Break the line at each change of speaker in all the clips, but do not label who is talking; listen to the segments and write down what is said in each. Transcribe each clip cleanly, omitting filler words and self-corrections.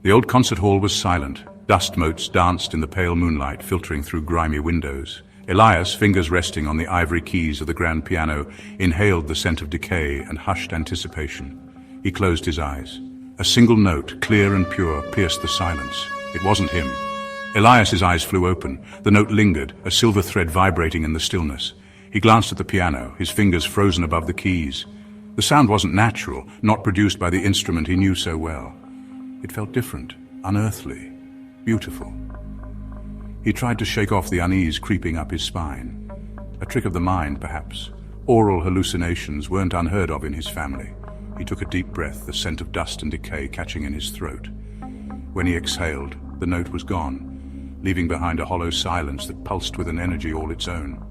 The old concert hall was silent. Dust motes danced in the pale moonlight, filtering through grimy windows. Elias, fingers resting on the ivory keys of the grand piano, inhaled the scent of decay and hushed anticipation. He closed his eyes. A single note, clear and pure, pierced the silence. It wasn't him. Elias's eyes flew open. The note lingered, a silver thread vibrating in the stillness. He glanced at the piano, his fingers frozen above the keys. The sound wasn't natural, not produced by the instrument he knew so well. It felt different, unearthly, beautiful. He tried to shake off the unease creeping up his spine. A trick of the mind, perhaps. Oral hallucinations weren't unheard of in his family. He took a deep breath, the scent of dust and decay catching in his throat. When he exhaled, the note was gone, leaving behind a hollow silence that pulsed with an energy all its own.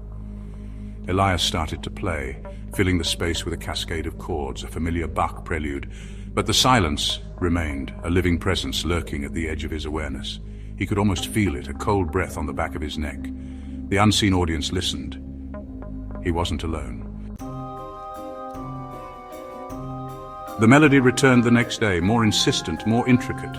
Elias started to play, filling the space with a cascade of chords, a familiar Bach prelude, but the silence remained, a living presence lurking at the edge of his awareness. He could almost feel it, a cold breath on the back of his neck. The unseen audience listened. He wasn't alone. The melody returned the next day, more insistent, more intricate.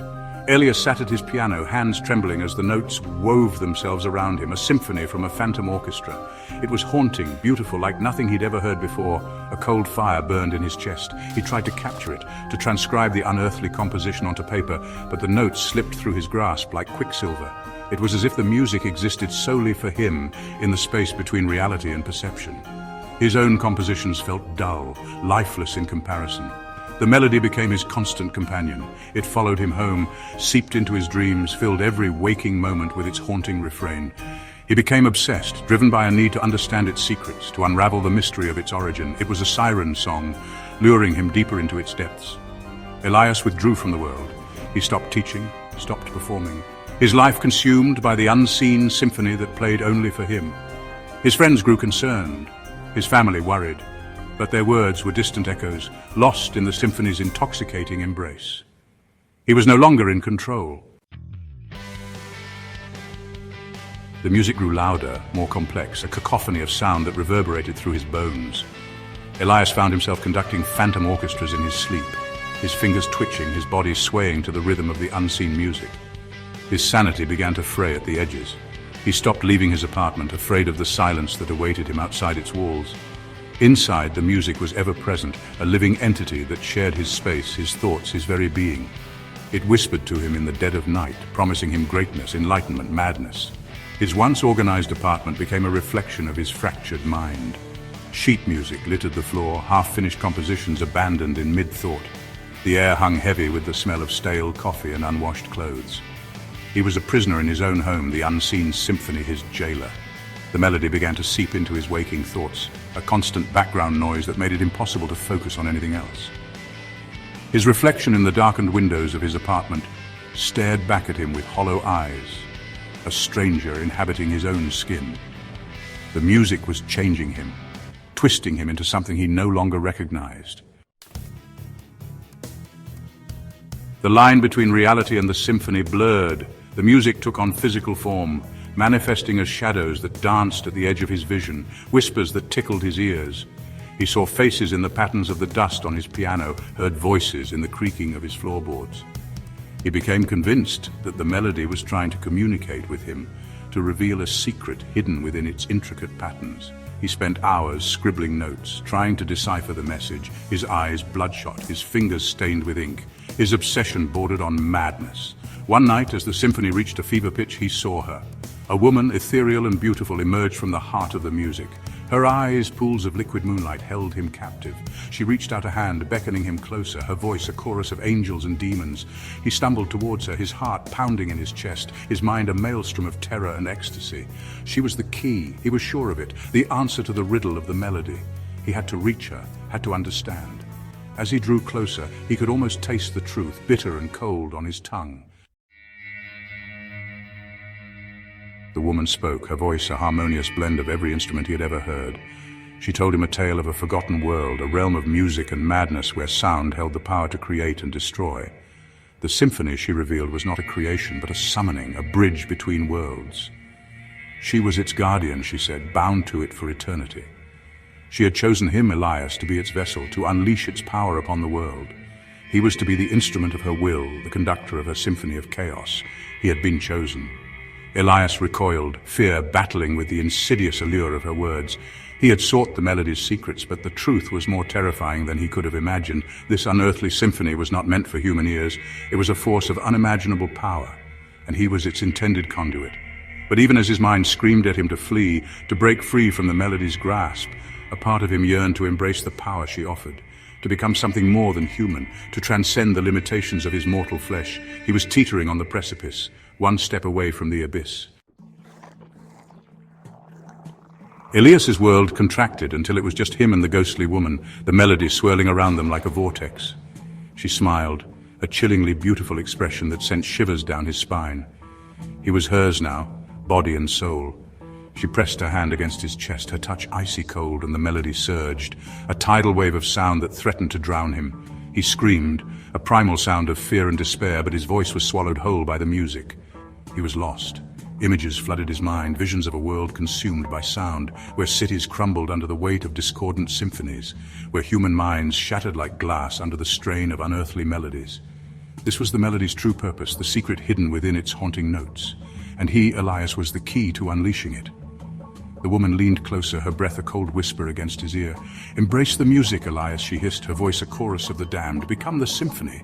Elias sat at his piano, hands trembling as the notes wove themselves around him, a symphony from a phantom orchestra. It was haunting, beautiful, like nothing he'd ever heard before. A cold fire burned in his chest. He tried to capture it, to transcribe the unearthly composition onto paper, but the notes slipped through his grasp like quicksilver. It was as if the music existed solely for him in the space between reality and perception. His own compositions felt dull, lifeless in comparison. The melody became his constant companion. It followed him home, seeped into his dreams, filled every waking moment with its haunting refrain. He became obsessed, driven by a need to understand its secrets, to unravel the mystery of its origin. It was a siren song, luring him deeper into its depths. Elias withdrew from the world. He stopped teaching, stopped performing. His life consumed by the unseen symphony that played only for him. His friends grew concerned, his family worried. But their words were distant echoes, lost in the symphony's intoxicating embrace. He was no longer in control. The music grew louder, more complex, a cacophony of sound that reverberated through his bones. Elias found himself conducting phantom orchestras in his sleep, his fingers twitching, his body swaying to the rhythm of the unseen music. His sanity began to fray at the edges. He stopped leaving his apartment, afraid of the silence that awaited him outside its walls. Inside, the music was ever present, a living entity that shared his space, his thoughts, his very being. It whispered to him in the dead of night, promising him greatness, enlightenment, madness. His once organized apartment became a reflection of his fractured mind. Sheet music littered the floor, half-finished compositions abandoned in mid-thought. The air hung heavy with the smell of stale coffee and unwashed clothes. He was a prisoner in his own home, the unseen symphony his jailer. The melody began to seep into his waking thoughts, a constant background noise that made it impossible to focus on anything else. His reflection in the darkened windows of his apartment stared back at him with hollow eyes, a stranger inhabiting his own skin. The music was changing him, twisting him into something he no longer recognized. The line between reality and the symphony blurred. The music took on physical form, manifesting as shadows that danced at the edge of his vision, whispers that tickled his ears. He saw faces in the patterns of the dust on his piano, heard voices in the creaking of his floorboards. He became convinced that the melody was trying to communicate with him, to reveal a secret hidden within its intricate patterns. He spent hours scribbling notes, trying to decipher the message, his eyes bloodshot, his fingers stained with ink. His obsession bordered on madness. One night, as the symphony reached a fever pitch, he saw her. A woman, ethereal and beautiful, emerged from the heart of the music. Her eyes, pools of liquid moonlight, held him captive. She reached out a hand, beckoning him closer, her voice a chorus of angels and demons. He stumbled towards her, his heart pounding in his chest, his mind a maelstrom of terror and ecstasy. She was the key, he was sure of it, the answer to the riddle of the melody. He had to reach her, had to understand. As he drew closer, he could almost taste the truth, bitter and cold on his tongue. The woman spoke, her voice a harmonious blend of every instrument he had ever heard. She told him a tale of a forgotten world, a realm of music and madness where sound held the power to create and destroy. The symphony, she revealed, was not a creation, but a summoning, a bridge between worlds. She was its guardian, she said, bound to it for eternity. She had chosen him, Elias, to be its vessel, to unleash its power upon the world. He was to be the instrument of her will, the conductor of her symphony of chaos. He had been chosen. Elias recoiled, fear battling with the insidious allure of her words. He had sought the melody's secrets, but the truth was more terrifying than he could have imagined. This unearthly symphony was not meant for human ears. It was a force of unimaginable power, and he was its intended conduit. But even as his mind screamed at him to flee, to break free from the melody's grasp, a part of him yearned to embrace the power she offered, to become something more than human, to transcend the limitations of his mortal flesh. He was teetering on the precipice, one step away from the abyss. Elias's world contracted until it was just him and the ghostly woman, the melody swirling around them like a vortex. She smiled, a chillingly beautiful expression that sent shivers down his spine. He was hers now, body and soul. She pressed her hand against his chest, her touch icy cold, and the melody surged, a tidal wave of sound that threatened to drown him. He screamed, a primal sound of fear and despair, but his voice was swallowed whole by the music. He was lost. Images flooded his mind, visions of a world consumed by sound, where cities crumbled under the weight of discordant symphonies, where human minds shattered like glass under the strain of unearthly melodies. This was the melody's true purpose, the secret hidden within its haunting notes, and he, Elias, was the key to unleashing it. The woman leaned closer, her breath a cold whisper against his ear. "Embrace the music, Elias," she hissed, her voice a chorus of the damned. "Become the symphony."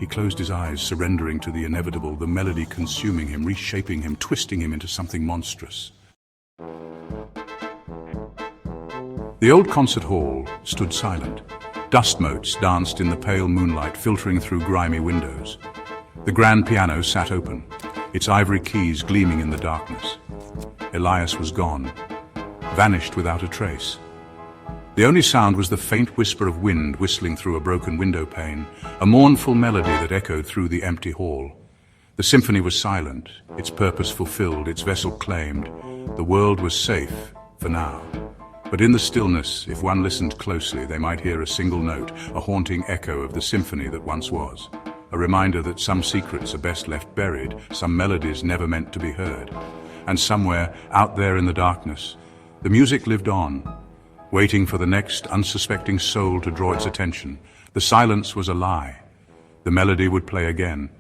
He closed his eyes, surrendering to the inevitable, the melody consuming him, reshaping him, twisting him into something monstrous. The old concert hall stood silent. Dust motes danced in the pale moonlight, filtering through grimy windows. The grand piano sat open, its ivory keys gleaming in the darkness. Elias was gone, vanished without a trace. The only sound was the faint whisper of wind whistling through a broken window pane, a mournful melody that echoed through the empty hall. The symphony was silent, its purpose fulfilled, its vessel claimed. The world was safe, for now. But in the stillness, if one listened closely, they might hear a single note, a haunting echo of the symphony that once was. A reminder that some secrets are best left buried, some melodies never meant to be heard. And somewhere, out there in the darkness, the music lived on, waiting for the next unsuspecting soul to draw its attention. The silence was a lie. The melody would play again,